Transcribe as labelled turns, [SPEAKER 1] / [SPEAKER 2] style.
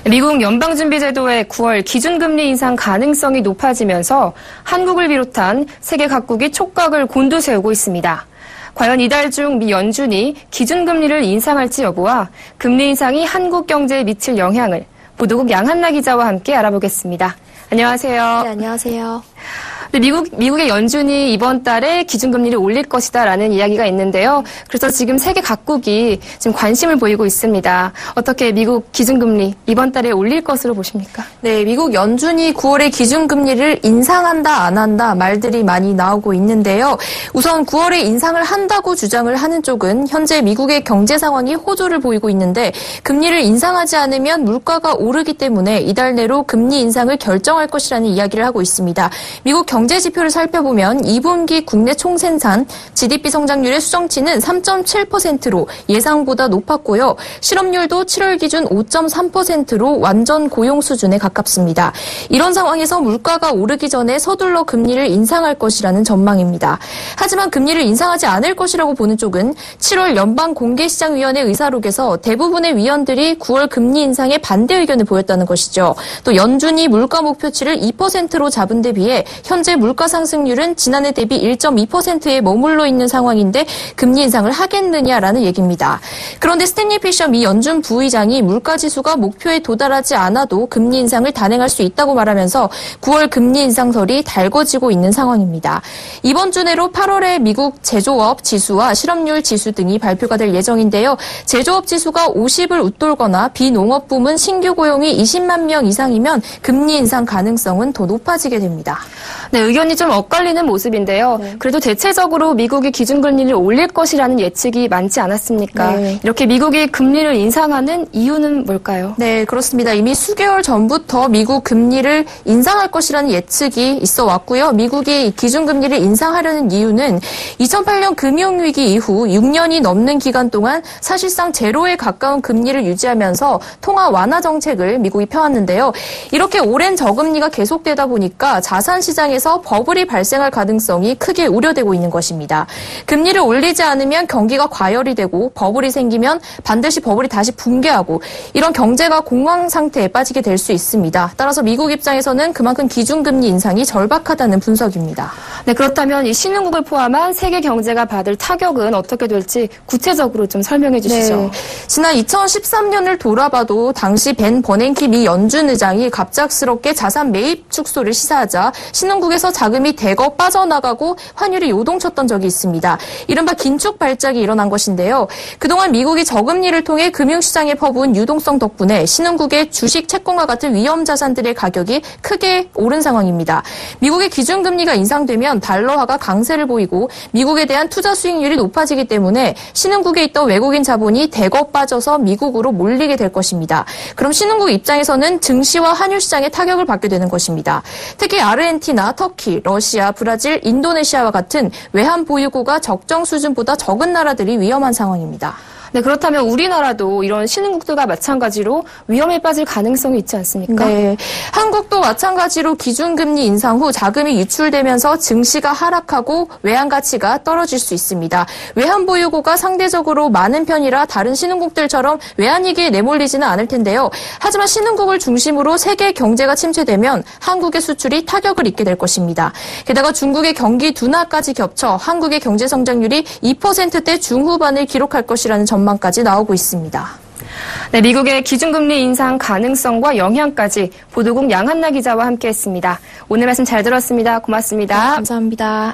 [SPEAKER 1] 미국 연방준비제도의 9월 기준금리 인상 가능성이 높아지면서 한국을 비롯한 세계 각국이 촉각을 곤두세우고 있습니다. 과연 이달 중 미 연준이 기준금리를 인상할지 여부와 금리 인상이 한국 경제에 미칠 영향을 보도국 양한나 기자와 함께 알아보겠습니다. 안녕하세요.
[SPEAKER 2] 네, 안녕하세요.
[SPEAKER 1] 미국의 연준이 이번 달에 기준금리를 올릴 것이다라는 이야기가 있는데요. 그래서 지금 세계 각국이 지금 관심을 보이고 있습니다. 어떻게 미국 기준금리 이번 달에 올릴 것으로 보십니까?
[SPEAKER 2] 네, 미국 연준이 9월에 기준금리를 인상한다, 안 한다 말들이 많이 나오고 있는데요. 우선 9월에 인상을 한다고 주장을 하는 쪽은 현재 미국의 경제 상황이 호조를 보이고 있는데 금리를 인상하지 않으면 물가가 오르기 때문에 이달 내로 금리 인상을 결정할 것이라는 이야기를 하고 있습니다. 미국 경제 지표를 살펴보면 2분기 국내 총생산, GDP 성장률의 수정치는 3.7%로 예상보다 높았고요. 실업률도 7월 기준 5.3%로 완전 고용 수준에 가깝습니다. 이런 상황에서 물가가 오르기 전에 서둘러 금리를 인상할 것이라는 전망입니다. 하지만 금리를 인상하지 않을 것이라고 보는 쪽은 7월 연방공개시장위원회 의사록에서 대부분의 위원들이 9월 금리 인상에 반대 의견을 보였다는 것이죠. 또 연준이 물가 목표치를 2%로 잡은 데 비해 현재 물가 상승률은 지난해 대비 1.2%에 머물러 있는 상황인데 금리 인상을 하겠느냐라는 얘기입니다. 그런데 스탠리 피셔 미 연준 부의장이 물가 지수가 목표에 도달하지 않아도 금리 인상을 단행할 수 있다고 말하면서 9월 금리 인상설이 달궈지고 있는 상황입니다. 이번 주 내로 8월에 미국 제조업 지수와 실업률 지수 등이 발표가 될 예정인데요. 제조업 지수가 50을 웃돌거나 비농업 부문 신규 고용이 20만 명 이상이면 금리 인상 가능성은 더 높아지게 됩니다.
[SPEAKER 1] 네, 의견이 좀 엇갈리는 모습인데요. 네. 그래도 대체적으로 미국이 기준금리를 올릴 것이라는 예측이 많지 않았습니까? 네. 이렇게 미국이 금리를 인상하는 이유는 뭘까요?
[SPEAKER 2] 네, 그렇습니다. 이미 수개월 전부터 미국 금리를 인상할 것이라는 예측이 있어 왔고요. 미국이 기준금리를 인상하려는 이유는 2008년 금융위기 이후 6년이 넘는 기간 동안 사실상 제로에 가까운 금리를 유지하면서 통화 완화 정책을 미국이 펴왔는데요. 이렇게 오랜 저금리가 계속되다 보니까 자산 시장에서 버블이 발생할 가능성이 크게 우려되고 있는 것입니다. 금리를 올리지 않으면 경기가 과열이 되고 버블이 생기면 반드시 버블이 다시 붕괴하고 이런 경제가 공황 상태에 빠지게 될 수 있습니다. 따라서 미국 입장에서는 그만큼 기준금리 인상이 절박하다는 분석입니다.
[SPEAKER 1] 네, 그렇다면 이 신흥국을 포함한 세계 경제가 받을 타격은 어떻게 될지 구체적으로 좀 설명해 주시죠.
[SPEAKER 2] 네, 지난 2013년을 돌아봐도 당시 벤 버냉키 미 연준 의장이 갑작스럽게 자산 매입 축소를 시사하자 신흥국에서 자금이 대거 빠져나가고 환율이 요동쳤던 적이 있습니다. 이른바 긴축 발작이 일어난 것인데요. 그동안 미국이 저금리를 통해 금융시장에 퍼부은 유동성 덕분에 신흥국의 주식, 채권과 같은 위험 자산들의 가격이 크게 오른 상황입니다. 미국의 기준금리가 인상되면 달러화가 강세를 보이고 미국에 대한 투자 수익률이 높아지기 때문에 신흥국에 있던 외국인 자본이 대거 빠져서 미국으로 몰리게 될 것입니다. 그럼 신흥국 입장에서는 증시와 환율 시장에 타격을 받게 되는 것입니다. 특히 아르헨티나, 터키, 러시아, 브라질, 인도네시아와 같은 외환 보유고가 적정 수준보다 적은 나라들이 위험한 상황입니다.
[SPEAKER 1] 네, 그렇다면 우리나라도 이런 신흥국들과 마찬가지로 위험에 빠질 가능성이 있지 않습니까?
[SPEAKER 2] 네, 한국도 마찬가지로 기준금리 인상 후 자금이 유출되면서 증시가 하락하고 외환 가치가 떨어질 수 있습니다. 외환 보유고가 상대적으로 많은 편이라 다른 신흥국들처럼 외환위기에 내몰리지는 않을 텐데요. 하지만 신흥국을 중심으로 세계 경제가 침체되면 한국의 수출이 타격을 입게 될 것입니다. 게다가 중국의 경기 둔화까지 겹쳐 한국의 경제 성장률이 2%대 중후반을 기록할 것이라는 전망까지 나오고 있습니다.
[SPEAKER 1] 네, 미국의 기준금리 인상 가능성과 영향까지 보도국 양한나 기자와 함께했습니다. 오늘 말씀 잘 들었습니다. 고맙습니다.
[SPEAKER 2] 네, 감사합니다.